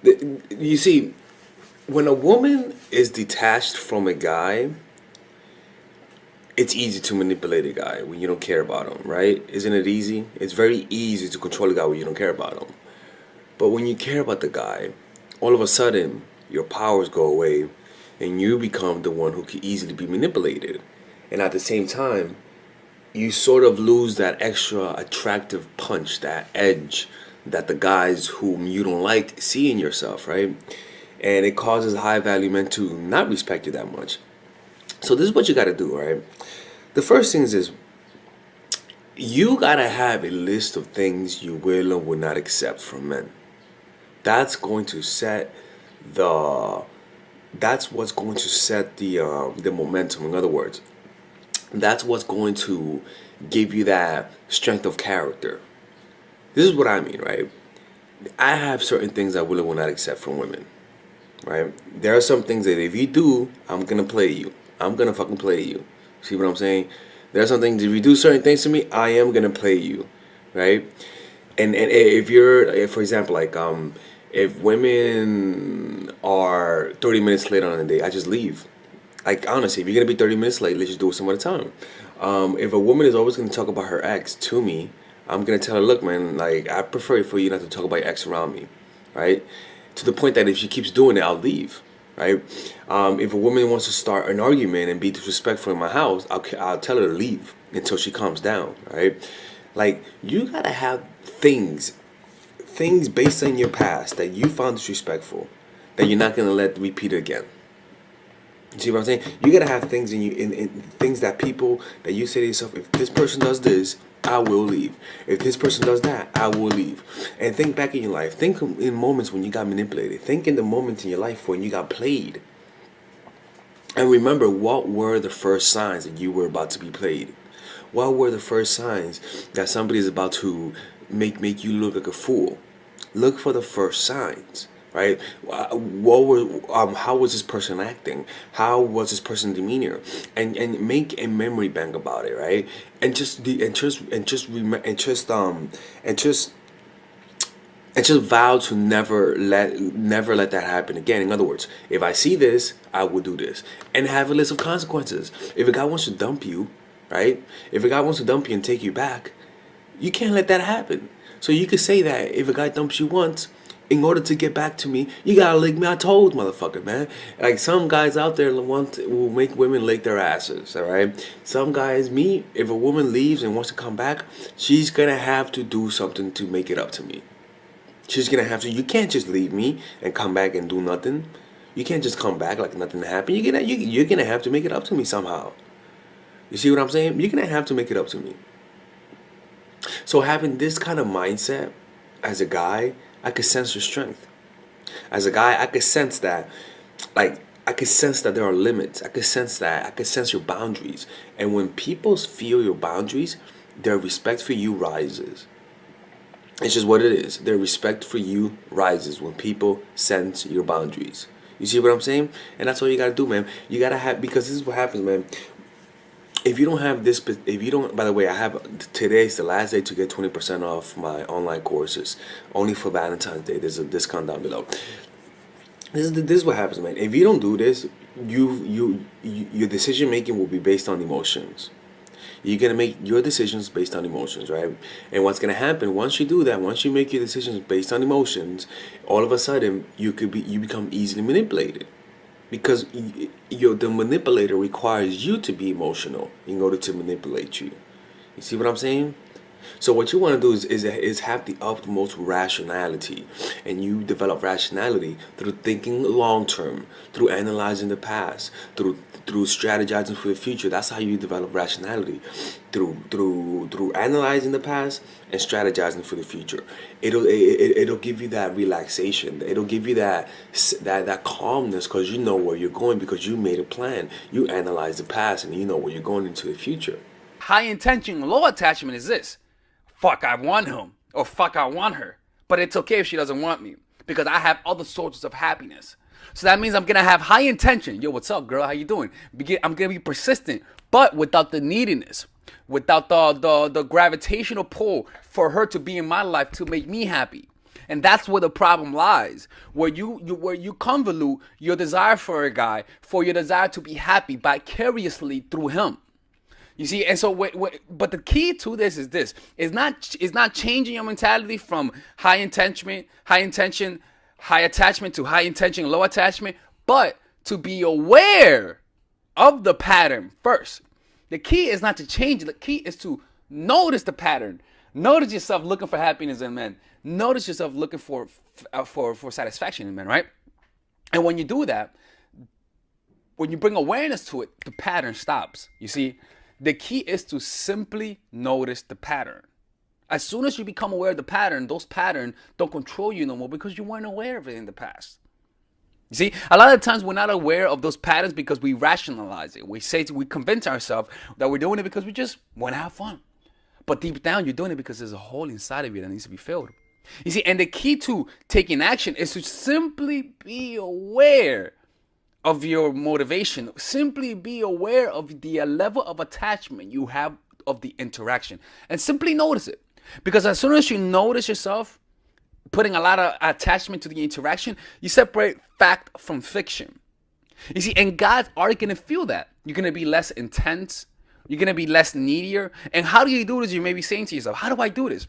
You see, when a woman is detached from a guy, it's easy to manipulate a guy when you don't care about him, right? Isn't it easy? It's very easy to control a guy when you don't care about him. But when you care about the guy, all of a sudden your powers go away and you become the one who can easily be manipulated. And at the same time, you sort of lose that extra attractive punch, that edge that the guys whom you don't like see in yourself, right? And it causes high value men to not respect you that much. So this is what you got to do, right? The first thing is you got to have a list of things you will or will not accept from men. That's going to set the that's what's going to set the momentum. In other words, that's what's going to give you that strength of character. This is what I mean, right? I have certain things I will and will not accept from women, right? There are some things that if you do, I'm gonna play you. I'm gonna fucking play you. See what I'm saying? There are some things if you do certain things to me, I am gonna play you, right? And if you're, if, for example, like if women are 30 minutes late on a date, I just leave. Like honestly, if you're gonna be 30 minutes late, let's just do it some other time. If a woman is always gonna talk about her ex to me, I'm gonna tell her, look, man, like I prefer for you not to talk about your ex around me, right? To the point that if she keeps doing it, I'll leave, right? If a woman wants to start an argument and be disrespectful in my house, I'll tell her to leave until she calms down, right? Like you gotta have things based on your past that you found disrespectful that you're not gonna let repeat again. You see what I'm saying? You gotta have things in you, in things that people that you say to yourself, if this person does this, I will leave. If this person does that, I will leave. And think back in your life. Think in moments when you got manipulated. Think in the moments in your life when you got played. And remember, what were the first signs that you were about to be played? What were the first signs that somebody is about to make you look like a fool? Look for the first signs, right? What were how was this person acting? How was this person's demeanor? And make a memory bank about it, right? And just vow to never let that happen again. In other words, if I see this, I will do this, and have a list of consequences. If a guy wants to dump you, right? If a guy wants to dump you and take you back, you can't let that happen. So you could say that if a guy dumps you once, in order to get back to me, you gotta lick me. I told, motherfucker, man. Like some guys out there will make women lick their asses. All right. Some guys, me, if a woman leaves and wants to come back, she's gonna have to do something to make it up to me. She's gonna have to. You can't just leave me and come back and do nothing. You can't just come back like nothing happened. You're gonna have to make it up to me somehow. You see what I'm saying? You're gonna have to make it up to me. So having this kind of mindset as a guy, I could sense your strength. As a guy, I could sense that, like, I could sense that there are limits. I could sense that. I could sense your boundaries. And when people feel your boundaries, their respect for you rises. It's just what it is. Their respect for you rises when people sense your boundaries. You see what I'm saying? And that's all you gotta do, man. You gotta have, because this is what happens, man. If you don't have this, if you don't, by the way, I have, today's the last day to get 20% off my online courses. Only for Valentine's Day. There's a discount down below. This is what happens, man. If you don't do this, your decision making will be based on emotions. You're gonna make your decisions based on emotions, right? And what's gonna happen once you do that, once you make your decisions based on emotions, all of a sudden you become easily manipulated, because the manipulator requires you to be emotional in order to manipulate you. You see what I'm saying? So what you want to do is have the utmost rationality, and you develop rationality through thinking long term, through analyzing the past, through strategizing for the future. That's how you develop rationality, through analyzing the past and strategizing for the future. It'll give you that relaxation. It'll give you that calmness, because you know where you're going, because you made a plan. You analyze the past and you know where you're going into the future. High intention, low attachment is this: fuck, I want him, or fuck, I want her. But it's okay if she doesn't want me, because I have other sources of happiness. So that means I'm gonna have high intention. Yo, what's up, girl? How you doing? I'm gonna be persistent, but without the neediness, without the gravitational pull for her to be in my life to make me happy. And that's where the problem lies, where where you convolute your desire for a guy, for your desire to be happy vicariously through him. You see, and so, but the key to this is this: is not changing your mentality from high attachment to high intention, low attachment, but to be aware of the pattern first. The key is not to change it. The key is to notice the pattern. Notice yourself looking for happiness in men. Notice yourself looking for satisfaction in men, right? And when you do that, when you bring awareness to it, the pattern stops. You see, the key is to simply notice the pattern. As soon as you become aware of the pattern, those patterns don't control you no more because you weren't aware of it in the past. You see, a lot of times we're not aware of those patterns because we rationalize it. We convince ourselves that we're doing it because we just want to have fun. But deep down, you're doing it because there's a hole inside of you that needs to be filled. You see, and the key to taking action is to simply be aware of your motivation. Simply be aware of the level of attachment you have of the interaction. And simply notice it. Because as soon as you notice yourself putting a lot of attachment to the interaction, you separate fact from fiction. You see, and God's already going to feel that. You're going to be less intense. You're going to be less needier. And how do you do this? You may be saying to yourself, how do I do this?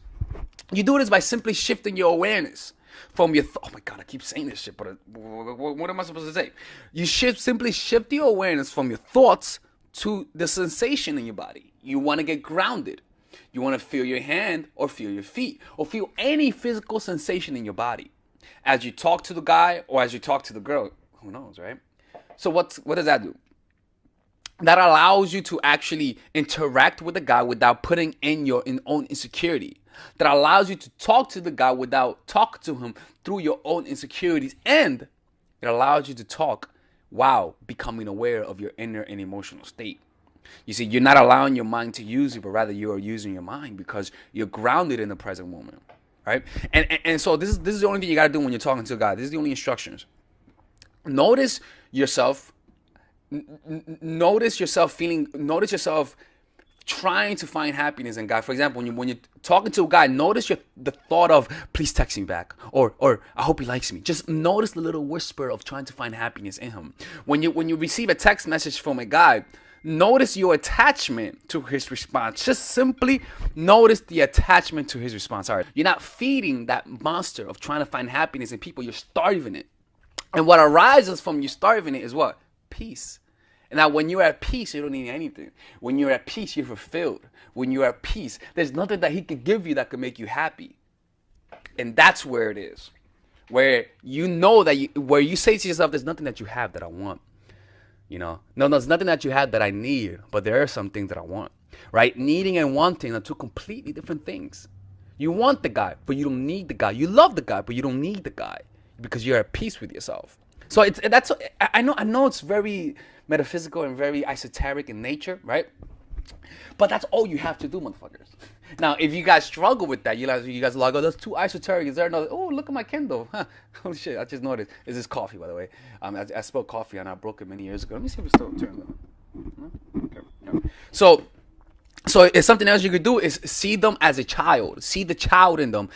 You do this by simply shifting your awareness from your oh my God, I keep saying this shit, but what am I supposed to say? You simply shift your awareness from your thoughts to the sensation in your body. You want to get grounded. You want to feel your hand or feel your feet or feel any physical sensation in your body as you talk to the guy or as you talk to the girl. Who knows, right? So what does that do? That allows you to actually interact with the guy without putting in your own insecurity. That allows you to talk to the guy without talking to him through your own insecurities. And it allows you to talk while becoming aware of your inner and emotional state. You see, you're not allowing your mind to use you, but rather you are using your mind because you're grounded in the present moment, right? And so this is the only thing you got to do when you're talking to a guy. This is the only instructions. Notice yourself. Notice yourself trying to find happiness in God. For example, when you're talking to a guy, notice the thought of please text me back or I hope he likes me. Just notice the little whisper of trying to find happiness in him. When you receive a text message from a guy, notice your attachment to his response. Just simply notice the attachment to his response. All right, you're not feeding that monster of trying to find happiness in people. You're starving it. And what arises from you starving it is what? Peace. And now when you're at peace, you don't need anything. When you're at peace, you're fulfilled. When you're at peace, there's nothing that he could give you that could make you happy. And that's where it is. Where you know that where you say to yourself, there's nothing that you have that I want. You know, no, there's nothing that you have that I need, but there are some things that I want, right? Needing and wanting are two completely different things. You want the guy, but you don't need the guy. You love the guy, but you don't need the guy because you're at peace with yourself. So I know it's very metaphysical and very esoteric in nature, right? But that's all you have to do, motherfuckers. Now, if you guys struggle with that, you guys log, oh, that's too esoteric. Is there another? Oh, look at my Kindle. Huh. Holy shit, I just noticed. This is coffee, by the way. I spilled coffee and I broke it many years ago. Let me see if it's still turned on. Okay. Yeah. So it's something else you could do is see them as a child. See the child in them.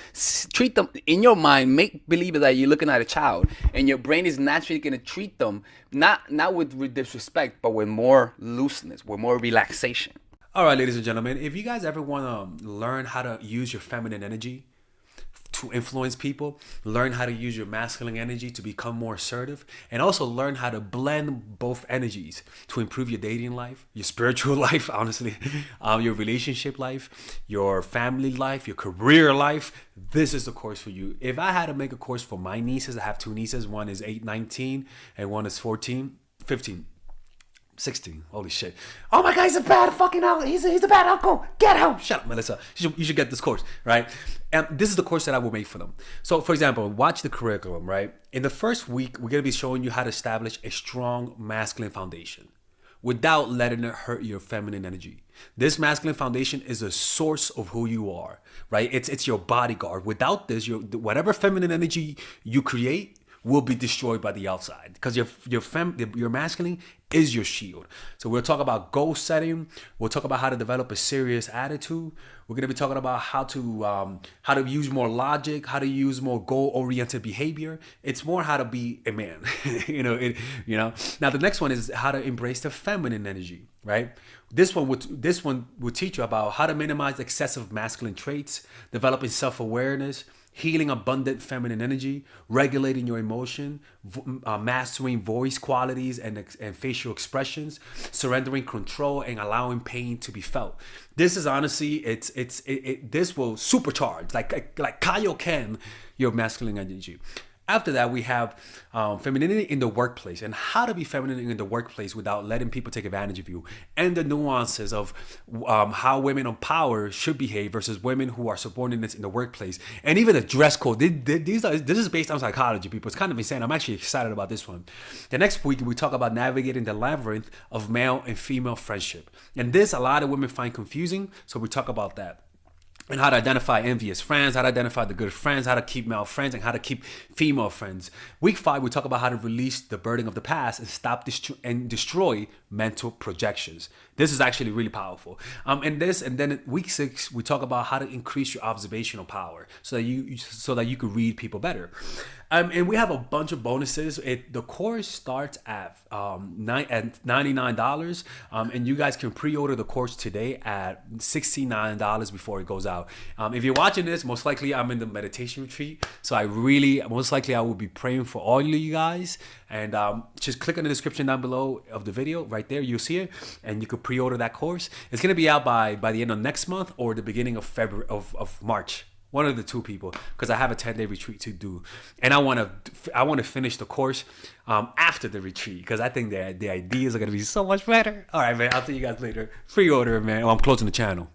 Treat them in your mind. Make believe that you're looking at a child, and your brain is naturally going to treat them not with disrespect, but with more looseness, with more relaxation. All right, ladies and gentlemen, if you guys ever want to learn how to use your feminine energy to influence people, learn how to use your masculine energy to become more assertive, and also learn how to blend both energies to improve your dating life, your spiritual life, honestly, your relationship life, your family life, your career life, this is the course for you. If I had to make a course for my nieces, I have two nieces, one is 19 and one is 15. 16. Holy shit. Oh my God, he's a bad fucking uncle. He's a bad uncle. Get him. Shut up, Melissa. You should get this course, right? And this is the course that I will make for them. So, for example, watch the curriculum, right? In the first week, we're going to be showing you how to establish a strong masculine foundation without letting it hurt your feminine energy. This masculine foundation is a source of who you are, right? It's your bodyguard. Without this, whatever feminine energy you create will be destroyed by the outside, because your masculine is your shield. So we'll talk about goal setting. We'll talk about how to develop a serious attitude. We're gonna be talking about how to use more logic, how to use more goal-oriented behavior. It's more how to be a man. Now the next one is how to embrace the feminine energy, right? This one would teach you about how to minimize excessive masculine traits, developing self-awareness, healing abundant feminine energy, regulating your emotion, mastering voice qualities and facial expressions, surrendering control, and allowing pain to be felt. This is honestly, this will supercharge, like Kaioken, your masculine energy. After that, we have femininity in the workplace, and how to be feminine in the workplace without letting people take advantage of you, and the nuances of how women of power should behave versus women who are subordinates in the workplace, and even the dress code. This is based on psychology, people. It's kind of insane. I'm actually excited about this one. The next week, we talk about navigating the labyrinth of male and female friendship, and this a lot of women find confusing, so we talk about that. And how to identify envious friends, how to identify the good friends, how to keep male friends, and how to keep female friends. Week 5, we talk about how to release the burden of the past and stop and destroy mental projections. This is actually really powerful. And then week 6, we talk about how to increase your observational power so that you can read people better. And we have a bunch of bonuses. The course starts at $99, and you guys can pre-order the course today at $69 before it goes out. If you're watching this, most likely I'm in the meditation retreat, so most likely I will be praying for all of you guys. And just click on the description down below of the video. Right there, you'll see it, and you can pre-order that course. It's gonna be out by the end of next month or the beginning of February of March. One of the two, people, because I have a 10-day retreat to do, and I want to finish the course after the retreat, because I think the ideas are gonna be so much better. All right, man. I'll see you guys later. Pre-order, man. Oh, I'm closing the channel.